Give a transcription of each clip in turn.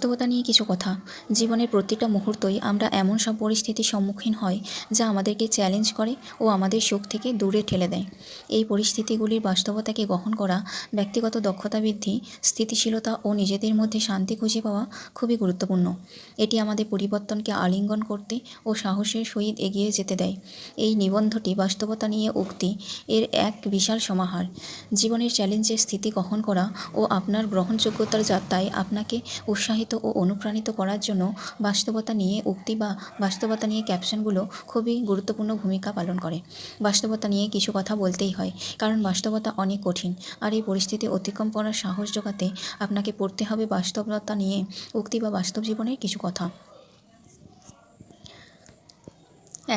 বাস্তবতা নিয়ে কিছু কথা। জীবনের প্রত্যেকটা মুহূর্তই আমরা এমন সব পরিস্থিতির সম্মুখীন হই যা আমাদেরকে চ্যালেঞ্জ করে ও আমাদের সুখ থেকে দূরে ঠেলে দেয়। এই পরিস্থিতিগুলির বাস্তবতাকে গ্রহণ করা, ব্যক্তিগত দক্ষতা বৃদ্ধি, স্থিতিশীলতা ও নিজেদের মধ্যে শান্তি খুঁজে পাওয়া খুবই গুরুত্বপূর্ণ। এটি আমাদের পরিবর্তনকে আলিঙ্গন করতে ও সাহসের সহিত এগিয়ে যেতে দেয়। এই নিবন্ধটি বাস্তবতা নিয়ে উক্তি এর এক বিশাল সমাহার। জীবনের চ্যালেঞ্জের স্থিতি গ্রহণ করা ও আপনার গ্রহণযোগ্যতার যাত্রায় আপনাকে উৎসাহিত ও অনুপ্রাণিত করার জন্য বাস্তবতা নিয়ে উক্তি বা বাস্তবতা নিয়ে ক্যাপশনগুলো খুবই গুরুত্বপূর্ণ ভূমিকা পালন করে। বাস্তবতা নিয়ে কিছু কথা বলতেই হয়, কারণ বাস্তবতা অনেক কঠিন, আর এই পরিস্থিতি অতিক্রম করার সাহস জোগাতে আপনাকে পড়তে হবে বাস্তবতা নিয়ে উক্তি বা বাস্তব জীবনের কিছু কথা।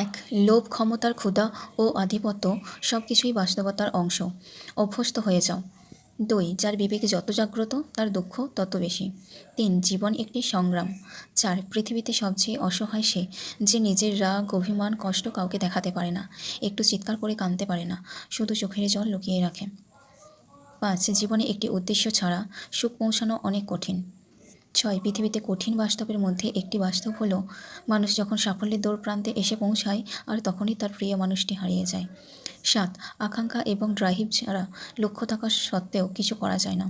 1. লোভ, ক্ষমতার ক্ষুধা ও আধিপত্য সব কিছুই বাস্তবতার অংশ। অভ্যস্ত হয়ে যাও। 2. যার বিবেক যত জাগ্রত তার দুঃখ তত বেশি। 3. জীবন একটি সংগ্রাম। 4. পৃথিবীতে সবচেয়ে অসহায় সে যে নিজের রাগ, অভিমান, কষ্ট কাউকে দেখাতে পারে না, একটু চিৎকার করে কাঁদতে পারে না, শুধু চোখের জল লুকিয়ে রাখে। 5. জীবনে একটি উদ্দেশ্য ছাড়া সুখ পৌঁছানো অনেক কঠিন। 6. পৃথিবীতে কঠিন বাস্তবের মধ্যে একটি বাস্তব হলো মানুষ যখন সাফল্যের দূর প্রান্তে এসে পৌঁছায় আর তখনই তার প্রিয় মানুষটি হারিয়ে যায়। 7. আকাঙ্ক্ষা এবং ড্রাইভ ছাড়া লক্ষ্য থাকা সত্ত্বেও কিছু করা যায় না।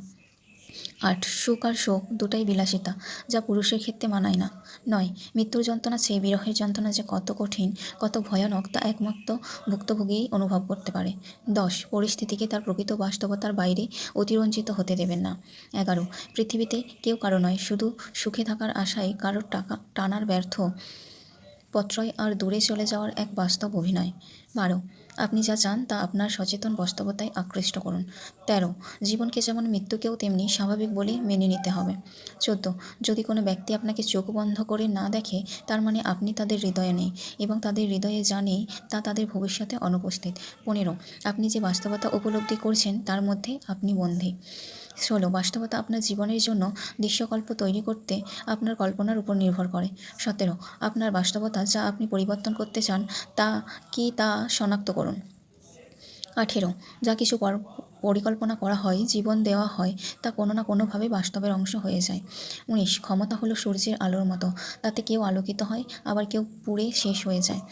8. সুখ আর শোক দুটাই বিলাসিতা, যা পুরুষের ক্ষেত্রে মানায় না। 9. মৃত্যুর যন্ত্রণা চেয়ে বিরহের যন্ত্রণা যে কত কঠিন, কত ভয়ানক তা একমাত্র ভুক্তভোগীই অনুভব করতে পারে। 10. পরিস্থিতিকে তার প্রকৃত বাস্তবতার বাইরে অতিরঞ্জিত হতে দেবেন না। 11. পৃথিবীতে কেউ কারো নয়, শুধু সুখে থাকার আশায় কারোর টাকা টানার ব্যর্থ পত্রয় আর দূরে চলে যাওয়ার এক বাস্তব অভিনয়। 12. আপনি যা চান তা আপনার সচেতন বাস্তবতায় আকৃষ্ট করুন। 13. জীবনকে যেমন মৃত্যুকেও তেমনি স্বাভাবিক বলে মেনে নিতে হবে। 14. যদি কোনো ব্যক্তি আপনাকে চোখ বন্ধ করে না দেখে, তার মানে আপনি তাদের হৃদয়ে নেই, এবং তাদের হৃদয়ে যা নেই তা তাদের ভবিষ্যতে অনুপস্থিত। 15. আপনি যে বাস্তবতা উপলব্ধি করছেন তার মধ্যে আপনি বন্দী। 16. বাস্তবতা আপনার জীবনের জন্য দৃশ্যকল্প তৈরি করতে আপনার কল্পনার উপর নির্ভর করে। 17. আপনার বাস্তবতা যা আপনি পরিবর্তন করতে চান তা কি তা শনাক্ত করুন। 18. যা কিছু পরিকল্পনা করা হয়, জীবন দেওয়া হয়, তা কোনো না কোনোভাবে বাস্তবের অংশ হয়ে যায়। 19. ক্ষমতা হলো সূর্যের আলোর মতো, তাতে কেউ আলোকিত হয়, আবার কেউ পুড়ে শেষ হয়ে যায়।